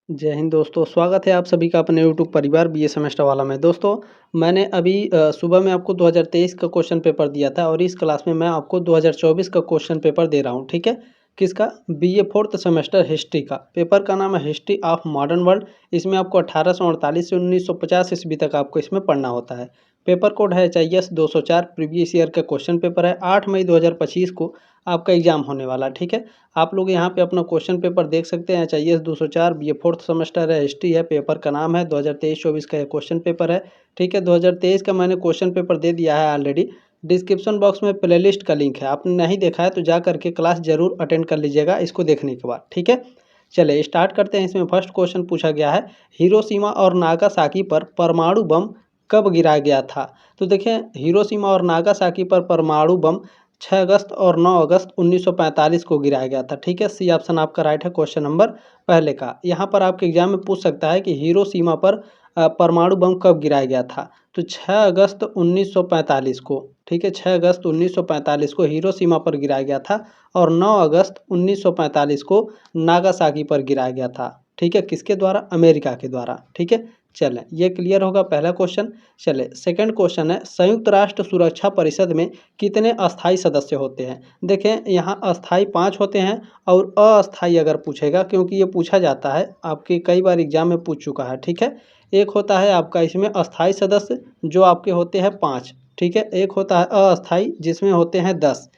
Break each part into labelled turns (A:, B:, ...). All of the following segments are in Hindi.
A: जय हिंद दोस्तों, स्वागत है आप सभी का अपने यूट्यूब परिवार बीए सेमेस्टर वाला में। दोस्तों, मैंने अभी सुबह में आपको 2023 का क्वेश्चन पेपर दिया था और इस क्लास में मैं आपको 2024 का क्वेश्चन पेपर दे रहा हूँ, ठीक है। किसका? बीए फोर्थ सेमेस्टर हिस्ट्री का। पेपर का नाम है हिस्ट्री ऑफ मॉडर्न वर्ल्ड। इसमें आपको 1848 से 1950 ईस्वी तक आपको इसमें पढ़ना होता है। पेपर कोड है HIS 204। प्रीवियस ईयर का क्वेश्चन पेपर है। 8 मई 2025 को आपका एग्जाम होने वाला, ठीक है। आप लोग यहाँ पे अपना क्वेश्चन पेपर देख सकते हैं। HIS 204 बीए फोर्थ सेमेस्टर है, हिस्ट्री है। पेपर का नाम है 2023-24 का ये क्वेश्चन पेपर है, ठीक है। 2023 का मैंने क्वेश्चन पेपर दे दिया है ऑलरेडी। डिस्क्रिप्शन बॉक्स में प्लेलिस्ट का लिंक है, आपने नहीं देखा है तो जा करके क्लास जरूर अटेंड कर लीजिएगा इसको देखने के बाद, ठीक है। चलिए स्टार्ट करते हैं। इसमें फर्स्ट क्वेश्चन पूछा गया है, हिरोशिमा और नागासाकी पर परमाणु बम कब गिराया गया था? तो देखें, हिरोशिमा और नागासाकी पर परमाणु बम 6 अगस्त और 9 अगस्त 1945 को गिराया गया था, ठीक है। सी ऑप्शन आपका राइट है क्वेश्चन नंबर पहले का। यहाँ पर आपके एग्जाम में पूछ सकता है कि हिरोशिमा पर परमाणु बम कब गिराया गया था? तो 6 अगस्त 1945 को, ठीक है। 6 अगस्त 1945 को हिरोशिमा पर गिराया गया था और 9 अगस्त 1945 को नागासाकी पर गिराया गया था, ठीक है। किसके द्वारा? अमेरिका के द्वारा, ठीक है। चलें, ये क्लियर होगा पहला क्वेश्चन। चले सेकंड क्वेश्चन है, संयुक्त राष्ट्र सुरक्षा परिषद में कितने अस्थायी सदस्य होते हैं? देखें, यहाँ अस्थायी 5 होते हैं और अस्थायी अगर पूछेगा, क्योंकि ये पूछा जाता है आपके कई बार एग्जाम में पूछ चुका है, ठीक है। एक होता है आपका इसमें अस्थायी सदस्य जो आपके होते हैं 5, ठीक है। एक होता है अस्थायी जिसमें होते हैं 10।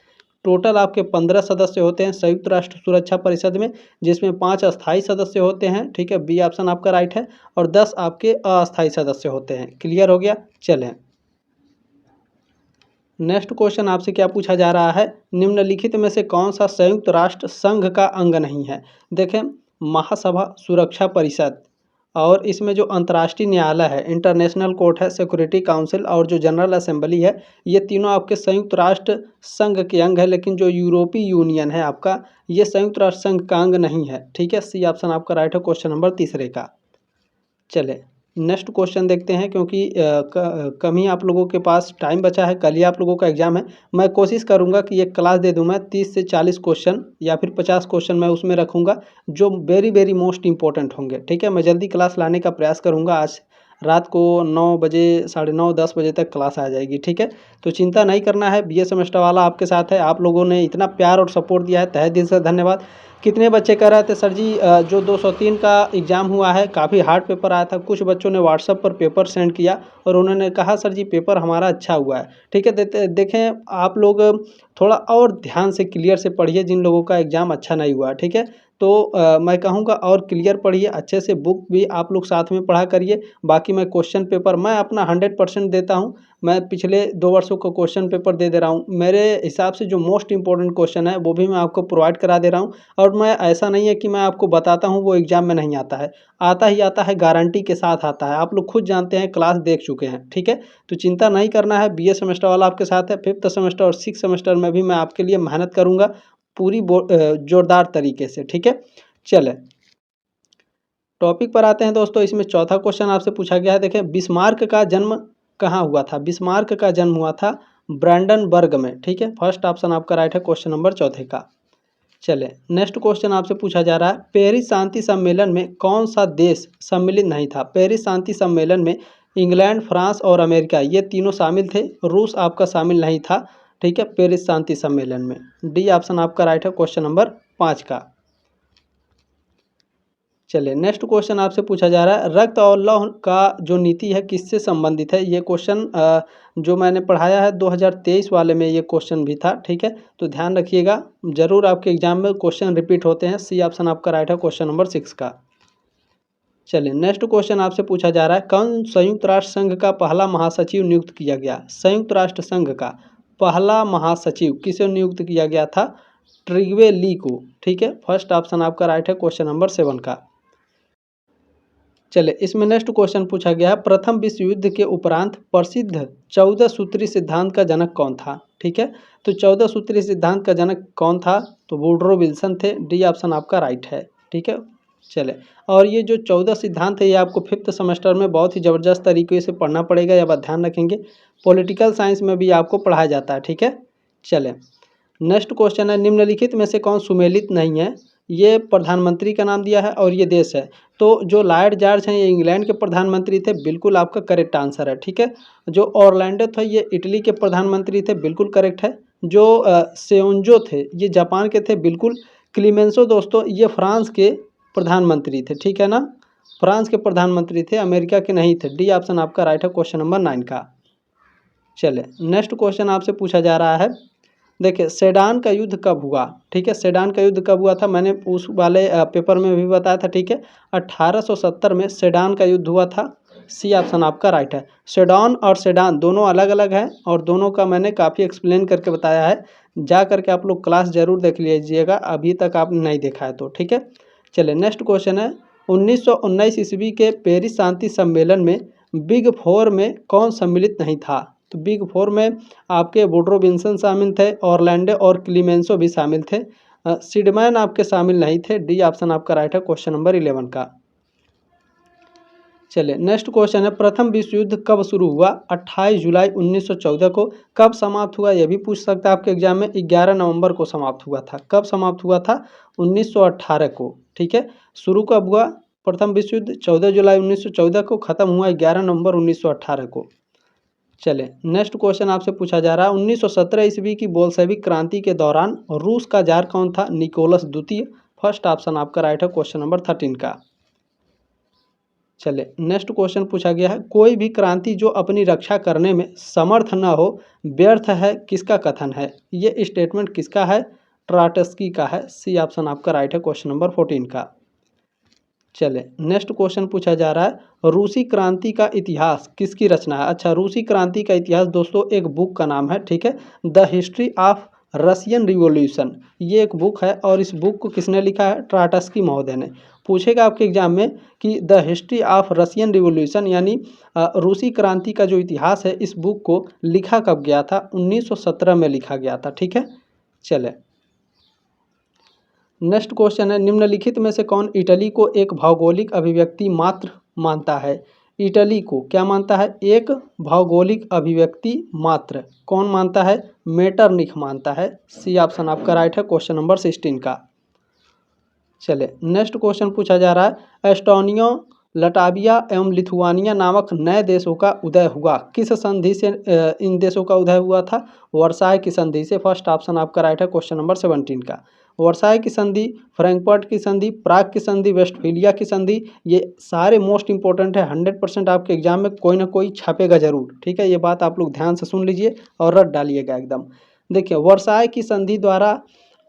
A: टोटल आपके 15 सदस्य होते हैं संयुक्त राष्ट्र सुरक्षा परिषद में, जिसमें 5 अस्थायी सदस्य होते हैं, ठीक है। बी ऑप्शन आपका राइट है। और 10 आपके अस्थायी सदस्य होते हैं। क्लियर हो गया? चलें, नेक्स्ट क्वेश्चन आपसे क्या पूछा जा रहा है, निम्नलिखित में से कौन सा संयुक्त राष्ट्र संघ का अंग नहीं है? देखें, महासभा, सुरक्षा परिषद, और इसमें जो अंतर्राष्ट्रीय न्यायालय है, इंटरनेशनल कोर्ट है, सिक्योरिटी काउंसिल और जो जनरल असेंबली है, ये तीनों आपके संयुक्त राष्ट्र संघ के अंग है। लेकिन जो यूरोपीय यूनियन है आपका, ये संयुक्त राष्ट्र संघ का अंग नहीं है, ठीक है। सी ऑप्शन आपका राइट है क्वेश्चन नंबर तीसरे का। चले नेक्स्ट क्वेश्चन देखते हैं, क्योंकि कम ही आप लोगों के पास टाइम बचा है, कल ही आप लोगों का एग्जाम है। मैं कोशिश करूंगा कि एक क्लास दे दूं मैं 30 से 40 क्वेश्चन या फिर 50 क्वेश्चन मैं उसमें रखूंगा जो वेरी वेरी मोस्ट इंपॉर्टेंट होंगे, ठीक है। मैं जल्दी क्लास लाने का प्रयास करूंगा। आज रात को 9 बजे, 9:30, 10 बजे तक क्लास आ जाएगी, ठीक है। तो चिंता नहीं करना है, बीए सेमेस्टर वाला आपके साथ है। आप लोगों ने इतना प्यार और सपोर्ट दिया है, तहे दिल से धन्यवाद। कितने बच्चे कह रहे थे सर जी जो 203 का एग्ज़ाम हुआ है काफ़ी हार्ड पेपर आया था। कुछ बच्चों ने व्हाट्सएप पर पेपर सेंड किया और उन्होंने कहा सर जी पेपर हमारा अच्छा हुआ है, ठीक है। देखें, आप लोग थोड़ा और ध्यान से क्लियर से पढ़िए जिन लोगों का एग्ज़ाम अच्छा नहीं हुआ, ठीक है। तो मैं कहूँगा और क्लियर पढ़िए, अच्छे से बुक भी आप लोग साथ में पढ़ा करिए। बाकी मैं क्वेश्चन पेपर मैं अपना 100% देता हूँ। मैं पिछले 2 वर्षों का क्वेश्चन पेपर दे दे रहा हूँ। मेरे हिसाब से जो मोस्ट इंपॉर्टेंट क्वेश्चन है वो भी मैं आपको प्रोवाइड करा दे रहा हूँ। और मैं ऐसा नहीं है कि मैं आपको बताता हूँ वो एग्ज़ाम में नहीं आता है, आता ही आता है, गारंटी के साथ आता है। आप लोग खुद जानते हैं, क्लास देख चुके हैं, ठीक है। तो चिंता नहीं करना है, बीए सेमेस्टर वाला आपके साथ है। 5th सेमेस्टर और 6th सेमेस्टर में भी मैं आपके लिए मेहनत करूँगा पूरी जोरदार तरीके से, ठीक है। चले टॉपिक पर आते हैं दोस्तों। इसमें चौथा क्वेश्चन आपसे पूछा गया है। देखें, बिस्मार्क का जन्म कहाँ हुआ था? बिस्मार्क का जन्म हुआ था ब्रांडनबर्ग में, ठीक है। फर्स्ट ऑप्शन आपका राइट है क्वेश्चन नंबर चौथे का। चले नेक्स्ट क्वेश्चन आपसे पूछा जा रहा है, पेरिस शांति सम्मेलन में कौन सा देश सम्मिलित नहीं था? पेरिस शांति सम्मेलन में इंग्लैंड, फ्रांस और अमेरिका ये तीनों शामिल थे, रूस आपका शामिल नहीं था, ठीक है। पेरिस शांति सम्मेलन में डी ऑप्शन आपका राइट है क्वेश्चन नंबर 5 का। चलिए नेक्स्ट क्वेश्चन आपसे पूछा जा रहा है, रक्त और लौह का जो नीति है किससे संबंधित है? ये क्वेश्चन जो मैंने पढ़ाया है 2023 वाले में ये क्वेश्चन भी था, ठीक है। तो ध्यान रखिएगा, जरूर आपके एग्जाम में क्वेश्चन रिपीट होते हैं। सी ऑप्शन आपका राइट है क्वेश्चन नंबर 6 का। चलिए नेक्स्ट क्वेश्चन आपसे पूछा जा रहा है, कौन संयुक्त राष्ट्र संघ का पहला महासचिव नियुक्त किया गया? संयुक्त राष्ट्र संघ का पहला महासचिव किसे नियुक्त किया गया था? ट्रिग्वे ली को, ठीक है। फर्स्ट ऑप्शन आपका राइट है क्वेश्चन नंबर 7 का। चले इसमें नेक्स्ट क्वेश्चन पूछा गया है, प्रथम विश्व युद्ध के उपरांत प्रसिद्ध 14 सूत्री सिद्धांत का जनक कौन था? ठीक है, तो 14 सूत्री सिद्धांत का जनक कौन था? तो वुड्रो विल्सन थे। डी ऑप्शन आपका राइट है, ठीक है। चले, और ये जो 14 सिद्धांत है ये आपको 5th सेमेस्टर में बहुत ही ज़बरदस्त तरीके से पढ़ना पड़ेगा, या बात ध्यान रखेंगे। पॉलिटिकल साइंस में भी आपको पढ़ाया जाता है, ठीक है। चले नेक्स्ट क्वेश्चन है, निम्नलिखित में से कौन सुमेलित नहीं है? ये प्रधानमंत्री का नाम दिया है और ये देश है। तो जो लॉर्ड जॉर्ज हैं ये इंग्लैंड के प्रधानमंत्री थे, बिल्कुल आपका करेक्ट आंसर है, ठीक है। जो ऑरलैंडो थे ये इटली के प्रधानमंत्री थे, बिल्कुल करेक्ट है। जो सेओंजो थे ये जापान के थे, बिल्कुल। क्लीमेंसो दोस्तों ये फ्रांस के प्रधानमंत्री थे, ठीक है ना, फ्रांस के प्रधानमंत्री थे, अमेरिका के नहीं थे। डी ऑप्शन आपका राइट है क्वेश्चन नंबर 9 का। चले नेक्स्ट क्वेश्चन आपसे पूछा जा रहा है, देखिए सेडान का युद्ध कब हुआ, ठीक है। सेडान का युद्ध कब हुआ था, मैंने उस वाले पेपर में भी बताया था, ठीक है। 1870 में सेडान का युद्ध हुआ था। सी ऑप्शन आपका राइट है। सेडान और सेडान दोनों अलग अलग हैं और दोनों का मैंने काफ़ी एक्सप्लेन करके बताया है, जा करके आप लोग क्लास जरूर देख लीजिएगा, अभी तक आपने नहीं देखा है तो, ठीक है। चलिए नेक्स्ट क्वेश्चन है, 1919 ईस्वी के पेरिस शांति सम्मेलन में बिग फोर में कौन सम्मिलित नहीं था। तो बिग फोर में आपके वुडरो विल्सन शामिल थे, ऑरलैंडो और क्लीमेंसो भी शामिल थे, सिडमैन आपके शामिल नहीं थे। डी ऑप्शन आपका राइट है क्वेश्चन नंबर 11 का। चलिए नेक्स्ट क्वेश्चन है, प्रथम विश्व युद्ध कब शुरू हुआ। 28 जुलाई 1914 को। कब समाप्त हुआ यह भी पूछ सकता है आपके एग्जाम में। 11 नवंबर को समाप्त हुआ था। कब समाप्त हुआ था, 1918 को, ठीक है। शुरू कब हुआ प्रथम विश्व युद्ध, 14 जुलाई 1914 को, खत्म हुआ 11 नवंबर 1918 को। चले नेक्स्ट क्वेश्चन आपसे पूछा जा रहा है, 1917 ईस्वी की बोल्शेविक क्रांति के दौरान रूस का जार कौन था। निकोलस द्वितीय। फर्स्ट ऑप्शन आपका राइट है क्वेश्चन नंबर 13 का। चले नेक्स्ट क्वेश्चन पूछा गया है, कोई भी क्रांति जो अपनी रक्षा करने में समर्थ न हो व्यर्थ है, किसका कथन है। ये स्टेटमेंट किसका है, ट्राटस्की का है। सी ऑप्शन आपका राइट है क्वेश्चन नंबर 14 का। चले नेक्स्ट क्वेश्चन पूछा जा रहा है, रूसी क्रांति का इतिहास किसकी रचना है। अच्छा, रूसी क्रांति का इतिहास दोस्तों एक बुक का नाम है, ठीक है, the history of Russian revolution. ये एक बुक है और इस बुक को किसने लिखा है, ट्राटस्की महोदय ने। पूछेगा आपके एग्जाम में कि the history of Russian revolution यानी रूसी क्रांति का जो इतिहास है, इस बुक को लिखा कब गया था। 1917 में लिखा गया था, ठीक है। चले नेक्स्ट क्वेश्चन है, निम्नलिखित में से कौन इटली को एक भौगोलिक अभिव्यक्ति मात्र मानता है। इटली को क्या मानता है, एक भौगोलिक अभिव्यक्ति मात्र। कौन मानता है, मेटरनिख मानता है। सी ऑप्शन आपका राइट है क्वेश्चन नंबर 16 का। चले नेक्स्ट क्वेश्चन पूछा जा रहा है, एस्टोनिया, लटाविया एवं लिथुआनिया नामक नए देशों का उदय हुआ किस संधि से। इन देशों का उदय हुआ था वर्साय की संधि से। फर्स्ट ऑप्शन आपका राइट है क्वेश्चन नंबर 17 का। वर्साय की संधि, फ्रैंकफर्ट की संधि, प्राग की संधि, वेस्टफीलिया की संधि, ये सारे मोस्ट इंपॉर्टेंट है। 100% आपके एग्जाम में कोई ना कोई छापेगा जरूर, ठीक है। ये बात आप लोग ध्यान से सुन लीजिए और रट डालिएगा एकदम। देखिए वर्साय की संधि द्वारा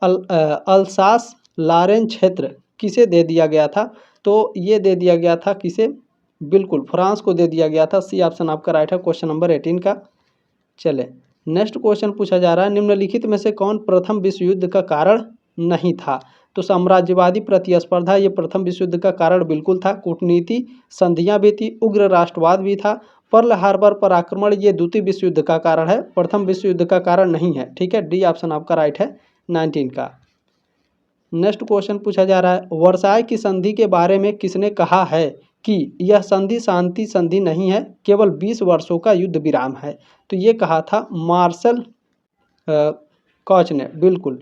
A: अल्सास लारेन क्षेत्र किसे दे दिया गया था। तो ये दे दिया गया था किसे, बिल्कुल फ्रांस को दे दिया गया था। सी ऑप्शन आपका राइट है क्वेश्चन नंबर 18 का। चले नेक्स्ट क्वेश्चन पूछा जा रहा है, निम्नलिखित में से कौन प्रथम विश्व युद्ध का कारण नहीं था। तो साम्राज्यवादी प्रतिस्पर्धा ये प्रथम विश्व युद्ध का कारण बिल्कुल था। कूटनीति, संधियां भी थी, उग्र राष्ट्रवाद भी था। पर्ल हार्बर पर आक्रमण ये द्वितीय विश्व युद्ध का कारण है, प्रथम विश्व युद्ध का कारण नहीं है, ठीक है। डी ऑप्शन आपका राइट है 19 का। नेक्स्ट क्वेश्चन पूछा जा रहा है, वर्साय की संधि के बारे में किसने कहा है कि यह संधि शांति संधि नहीं है, केवल 20 वर्षों का युद्ध विराम है। तो ये कहा था मार्शल कॉच ने, बिल्कुल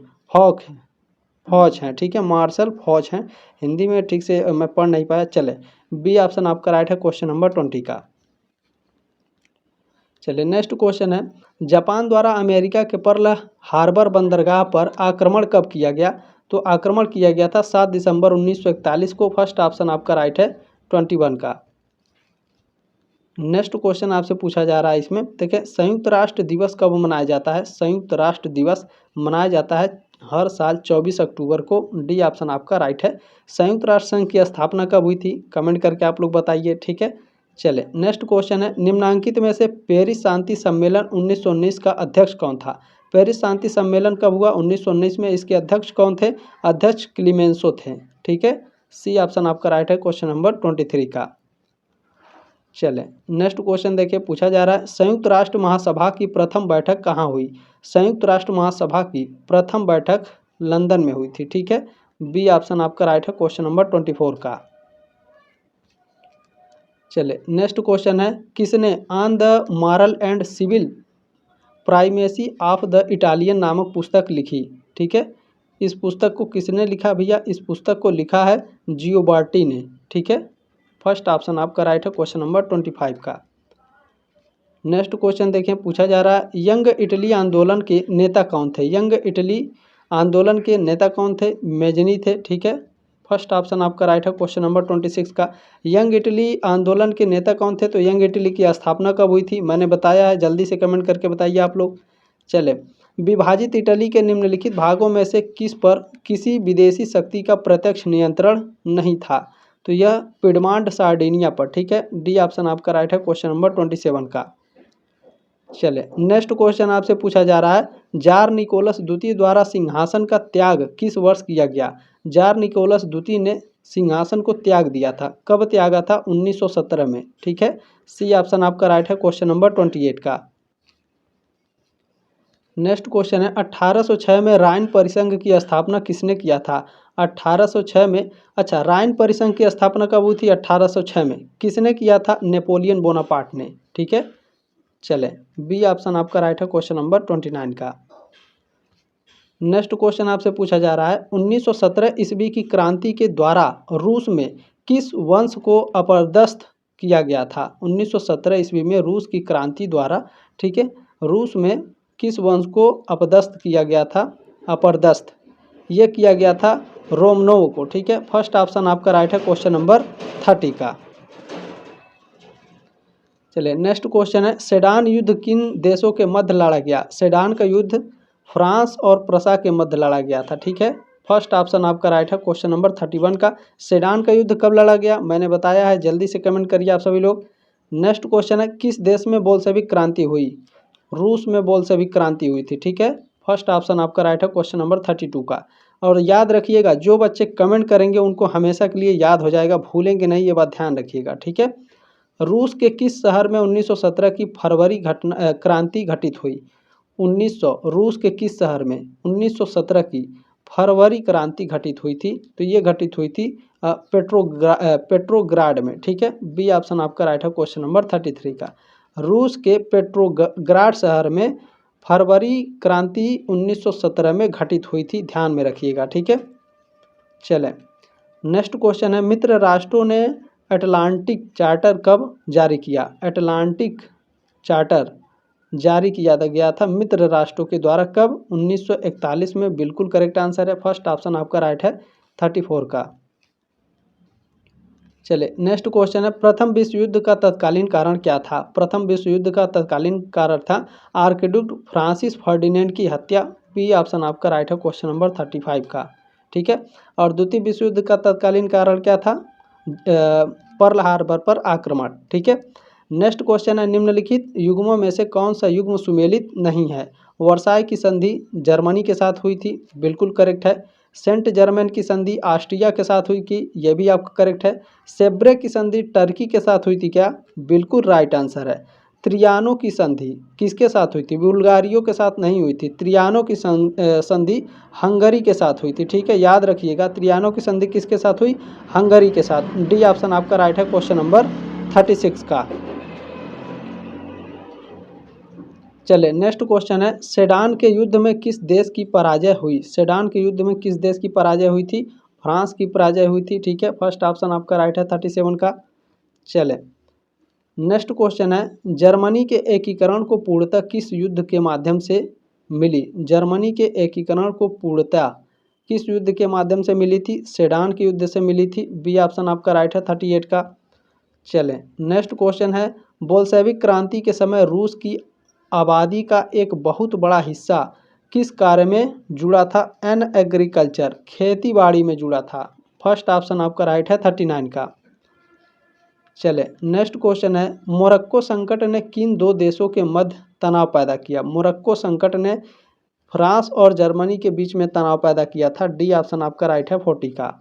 A: फौज हैं, ठीक है, मार्शल फौज हैं। हिंदी में ठीक से मैं पढ़ नहीं पाया। चले बी ऑप्शन आपका राइट है क्वेश्चन नंबर 20 का। चलिए नेक्स्ट क्वेश्चन है, जापान द्वारा अमेरिका के पर्ल हार्बर बंदरगाह पर आक्रमण कब किया गया। तो आक्रमण किया गया था 7 दिसंबर 1941 को। फर्स्ट ऑप्शन आपका राइट है 21 का। नेक्स्ट क्वेश्चन आपसे पूछा जा रहा है, इसमें देखिए संयुक्त राष्ट्र दिवस कब मनाया जाता है। संयुक्त राष्ट्र दिवस मनाया जाता है हर साल 24 अक्टूबर को। डी ऑप्शन आपका राइट है। संयुक्त राष्ट्र संघ की स्थापना कब हुई थी, कमेंट करके आप लोग बताइए, ठीक है। चले नेक्स्ट क्वेश्चन है, निम्नांकित में से पेरिस शांति सम्मेलन 1919 का अध्यक्ष कौन था। पेरिस शांति सम्मेलन कब हुआ, 1919 में। इसके अध्यक्ष कौन थे, अध्यक्ष क्लीमेंसो थे, ठीक है। सी ऑप्शन आपका राइट है क्वेश्चन नंबर 23 का। चले नेक्स्ट क्वेश्चन देखिए, पूछा जा रहा है, संयुक्त राष्ट्र महासभा की प्रथम बैठक कहाँ हुई। संयुक्त राष्ट्र महासभा की प्रथम बैठक लंदन में हुई थी, ठीक है। बी ऑप्शन आपका राइट है क्वेश्चन नंबर 24 का। चले नेक्स्ट क्वेश्चन है, किसने on the moral and civil primacy of the Italian नामक पुस्तक लिखी, ठीक है। इस पुस्तक को किसने लिखा भैया? इस पुस्तक को लिखा है जियोबार्टी ने, ठीक है। फर्स्ट ऑप्शन आपका राइट है क्वेश्चन नंबर 25 का। नेक्स्ट क्वेश्चन देखें, पूछा जा रहा है यंग इटली आंदोलन के नेता कौन थे? यंग इटली आंदोलन के नेता कौन थे? मेजनी थे, ठीक है। फर्स्ट ऑप्शन आपका राइट है क्वेश्चन नंबर 26 का। यंग इटली आंदोलन के नेता कौन थे? तो यंग इटली की स्थापना कब हुई थी? मैंने बताया है, जल्दी से कमेंट करके बताइए आप लोग। चले, विभाजित इटली के निम्नलिखित भागों में से किस पर किसी विदेशी शक्ति का प्रत्यक्ष नियंत्रण नहीं था? तो यह पिडमांड सार्डिनिया पर, ठीक है। डी ऑप्शन आपका राइट है क्वेश्चन नंबर 27 का। चले, नेक्स्ट क्वेश्चन आपसे पूछा जा रहा है जार निकोलस द्वितीय द्वारा सिंहासन का त्याग किस वर्ष किया गया? जार निकोलस द्वितीय ने सिंहासन को त्याग दिया था, कब त्यागा था? 1917 में, ठीक है। सी ऑप्शन आपका राइट है क्वेश्चन नंबर 28 का। नेक्स्ट क्वेश्चन है 1806 में राइन परिसंघ की स्थापना किसने किया था? 1806 में, अच्छा, राइन परिसंघ की स्थापना कब हुई थी? 1806 में। किसने किया था? नेपोलियन बोनापार्ट ने, ठीक है। चले, बी ऑप्शन आपका राइट है क्वेश्चन नंबर 29 का। नेक्स्ट क्वेश्चन आपसे पूछा जा रहा है 1917 ईस्वी की क्रांति के द्वारा रूस में किस वंश को अपदस्थ किया गया था? 1917 ईस्वी में रूस की क्रांति द्वारा, ठीक है, रूस में किस वंश को अपदस्थ किया गया था? अपरदस्थ, ये किया गया था रोमनोव को, ठीक है। फर्स्ट ऑप्शन आपका राइट है क्वेश्चन नंबर 30 का। चलिए, नेक्स्ट क्वेश्चन है सेडान युद्ध किन देशों के मध्य लड़ा गया? सेडान का युद्ध फ्रांस और प्रसा के मध्य लड़ा गया था, ठीक है। फर्स्ट ऑप्शन आपका राइट है क्वेश्चन नंबर 31 का। सेडान का युद्ध कब लड़ा गया? मैंने बताया है, जल्दी से कमेंट करिए आप सभी लोग। नेक्स्ट क्वेश्चन है किस देश में बोल्शेविक क्रांति हुई? रूस में बोल्शेविक क्रांति हुई थी, ठीक है। फर्स्ट ऑप्शन आपका राइट है क्वेश्चन नंबर 32 का। और याद रखिएगा, जो बच्चे कमेंट करेंगे उनको हमेशा के लिए याद हो जाएगा, भूलेंगे नहीं, ये बात ध्यान रखिएगा, ठीक है। रूस के किस शहर में 1917 की फरवरी क्रांति घटित हुई? 1900, रूस के किस शहर में 1917 की फरवरी क्रांति घटित हुई थी? तो ये घटित हुई थी पेट्रोग्राड में, ठीक है। बी ऑप्शन आपका राइट है क्वेश्चन नंबर 33 का। रूस के पेट्रोग्राड शहर में फरवरी क्रांति 1917 में घटित हुई थी, ध्यान में रखिएगा, ठीक है। चलें, नेक्स्ट क्वेश्चन है मित्र राष्ट्रों ने अटलांटिक चार्टर कब जारी किया? अटलांटिक चार्टर जारी किया गया था मित्र राष्ट्रों के द्वारा, कब? 1941 में, बिल्कुल करेक्ट आंसर है। फर्स्ट ऑप्शन आपका राइट है 34 का। चलिए, नेक्स्ट क्वेश्चन है प्रथम विश्व युद्ध का तत्कालीन कारण क्या था? प्रथम विश्व युद्ध का तत्कालीन कारण था आर्कड्यूक फ्रांसिस फर्डिनेंड की हत्या। बी ऑप्शन आपका राइट है क्वेश्चन नंबर 35 का, ठीक है। और द्वितीय विश्व युद्ध का तत्कालीन कारण क्या था? पर्ल हार्बर पर आक्रमण, ठीक है। नेक्स्ट क्वेश्चन है निम्नलिखित युग्मों में से कौन सा युग्म सुमेलित नहीं है? वर्साई की संधि जर्मनी के साथ हुई थी, बिल्कुल करेक्ट है। सेंट जर्मेन की संधि ऑस्ट्रिया के साथ हुई थी, यह भी आपका करेक्ट है। सेब्रे की संधि टर्की के साथ हुई थी क्या? बिल्कुल राइट आंसर है। त्रियानो की संधि किसके साथ हुई थी? बुल्गारियों के साथ नहीं हुई थी। त्रियानो की संधि हंगरी के साथ हुई थी, ठीक है, याद रखिएगा। त्रियानो की संधि किसके साथ हुई? हंगरी के साथ। डी ऑप्शन आपका राइट है क्वेश्चन नंबर 36 का। चले, नेक्स्ट क्वेश्चन है सेडान के युद्ध में किस देश की पराजय हुई? सेडान के युद्ध में किस देश की पराजय हुई थी? फ्रांस की पराजय हुई थी, ठीक है। फर्स्ट ऑप्शन आपका राइट है 37 का। चले, नेक्स्ट क्वेश्चन है जर्मनी के एकीकरण को पूर्णतः किस युद्ध के माध्यम से मिली? जर्मनी के एकीकरण को पूर्णतः किस युद्ध के माध्यम से मिली थी? सेडान के युद्ध से मिली थी। बी ऑप्शन आपका राइट है 38 का। चलें, नेक्स्ट क्वेश्चन है बोल्शेविक क्रांति के समय रूस की आबादी का एक बहुत बड़ा हिस्सा किस कार्य में जुड़ा था? एन एग्रीकल्चर, खेती बाड़ी में जुड़ा था। फर्स्ट ऑप्शन आपका राइट है 39 का। चले, नेक्स्ट क्वेश्चन है मोरक्को संकट ने किन दो देशों के मध्य तनाव पैदा किया? मोरक्को संकट ने फ्रांस और जर्मनी के बीच में तनाव पैदा किया था। डी ऑप्शन आपका राइट है 40 का।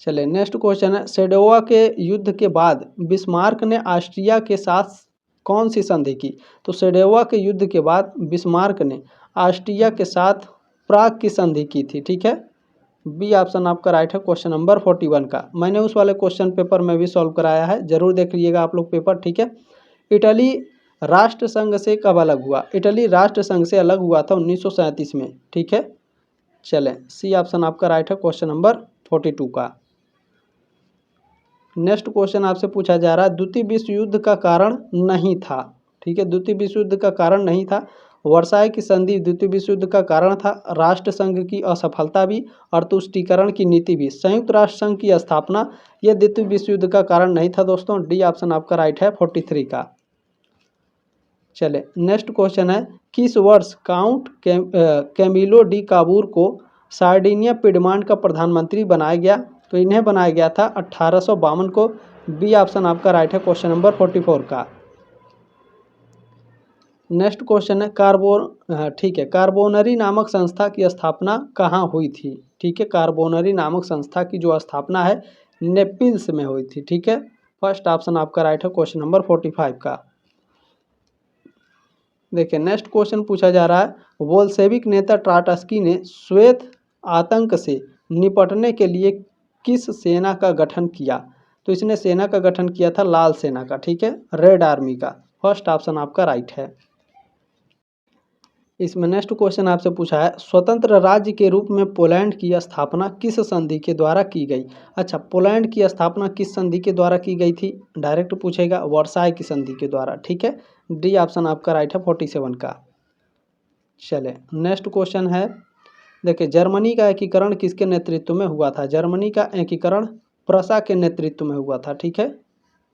A: चले, नेक्स्ट क्वेश्चन है सेडोवा के युद्ध के बाद बिस्मार्क ने ऑस्ट्रिया के साथ कौन सी संधि की? तो सेडोवा के युद्ध के बाद बिस्मार्क ने ऑस्ट्रिया के साथ प्राग की संधि की थी, ठीक है। बी ऑप्शन आपका राइट है क्वेश्चन नंबर 41 का। मैंने उस वाले क्वेश्चन पेपर में भी सॉल्व कराया है, जरूर देख लीजिएगा आप लोग पेपर, ठीक है। इटली राष्ट्र संघ से कब अलग हुआ? इटली राष्ट्र संघ से अलग हुआ था 1937 में। ठीक है, चलें, सी ऑप्शन आपका राइट है क्वेश्चन नंबर 42 का। नेक्स्ट क्वेश्चन आपसे पूछा जा रहा है, द्वितीय विश्व युद्ध का कारण नहीं था। ठीक है, द्वितीय विश्व युद्ध का कारण नहीं था। वर्साई की संधि द्वितीय विश्व युद्ध का कारण था, राष्ट्र संघ की असफलता भी और तुष्टीकरण की नीति भी। संयुक्त राष्ट्र संघ की स्थापना यह द्वितीय विश्व युद्ध का कारण नहीं था दोस्तों। डी ऑप्शन आपका राइट है 43 का। चले, नेक्स्ट क्वेश्चन है, किस वर्ष काउंट कैमिलो डी काबूर को सार्डिनिया पिडमांट का प्रधानमंत्री बनाया गया? तो इन्हें बनाया गया था 1852 को। बी ऑप्शन आपका राइट है क्वेश्चन नंबर 44 का। नेक्स्ट क्वेश्चन है, ठीक है, कार्बोनरी नामक संस्था की स्थापना कहाँ हुई थी? ठीक है, कार्बोनरी नामक संस्था की जो स्थापना है नेपिल्स में हुई थी। ठीक है, फर्स्ट ऑप्शन आपका राइट है क्वेश्चन नंबर 45 का। देखिए, नेक्स्ट क्वेश्चन पूछा जा रहा है, बोल्शेविक नेता ट्राटस्की ने श्वेत आतंक से निपटने के लिए किस सेना का गठन किया? तो इसने सेना का गठन किया था लाल सेना का। ठीक है, रेड आर्मी का। फर्स्ट ऑप्शन आपका राइट है। इसमें नेक्स्ट क्वेश्चन आपसे पूछा है, स्वतंत्र राज्य के रूप में पोलैंड की स्थापना किस संधि के द्वारा की गई? अच्छा, पोलैंड की स्थापना किस संधि के द्वारा की गई थी? डायरेक्ट पूछेगा, वर्साई की संधि के द्वारा। ठीक है, डी ऑप्शन आपका राइट है 47 का। चले, नेक्स्ट क्वेश्चन है, देखिए, जर्मनी का एकीकरण किसके नेतृत्व में हुआ था? जर्मनी का एकीकरण प्रशा के नेतृत्व में हुआ था। ठीक है,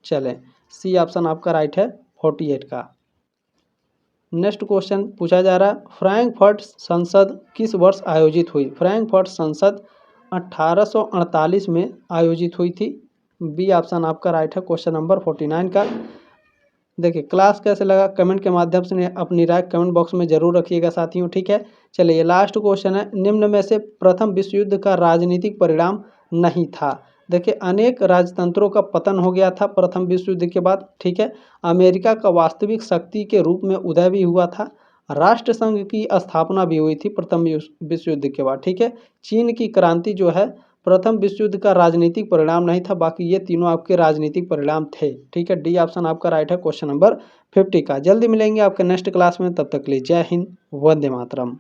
A: चलें, सी ऑप्शन आपका राइट है 48 का। नेक्स्ट क्वेश्चन पूछा जा रहा है, फ्रैंकफर्ट संसद किस वर्ष आयोजित हुई? फ्रैंकफर्ट संसद 1848 में आयोजित हुई थी। बी ऑप्शन आपका राइट है क्वेश्चन नंबर 49 का। देखिए, क्लास कैसे लगा कमेंट के माध्यम से अपनी राय कमेंट बॉक्स में जरूर रखिएगा साथियों। ठीक है, चलिए, लास्ट क्वेश्चन है, निम्न में से प्रथम विश्व युद्ध का राजनीतिक परिणाम नहीं था? देखिए, अनेक राजतंत्रों का पतन हो गया था प्रथम विश्व युद्ध के बाद। ठीक है, अमेरिका का वास्तविक शक्ति के रूप में उदय भी हुआ था, राष्ट्र संघ की स्थापना भी हुई थी प्रथम विश्व युद्ध के बाद। ठीक है, चीन की क्रांति जो है प्रथम विश्व युद्ध का राजनीतिक परिणाम नहीं था। बाकी ये तीनों आपके राजनीतिक परिणाम थे। ठीक है, डी ऑप्शन आपका राइट है क्वेश्चन नंबर 50 का। जल्दी मिलेंगे आपके नेक्स्ट क्लास में, तब तक के लिए जय हिंद, वंदे मातरम।